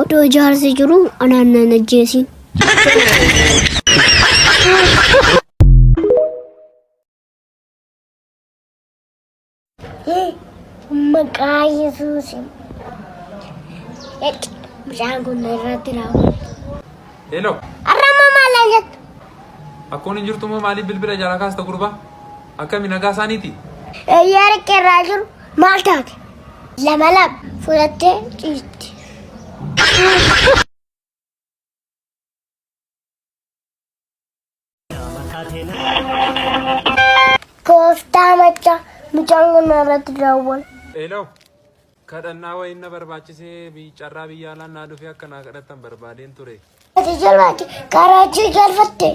Otoo jaarsi jiruu anaan ajjeesin. Maqaa Yesuusin. Bishaan kun irratti raawwatu. Hello. Arrama maalaan jettu? Akkoon hin jirtu moo maaliif bilbila jala kaasta gurbaa? Akkami nagaa isaaniiti? Yaada qeerraa jiru maal taate? Lama fudhattee ciisti. Kooftaa macha bishaan kun irratti raawwatu. Hello. Kadhannaa wayii na barbaachisee carraa biyya alaa naa dhufee akka naa kadhattan barbaadeen ture. Ati jalbaatti karaa achii galfatte.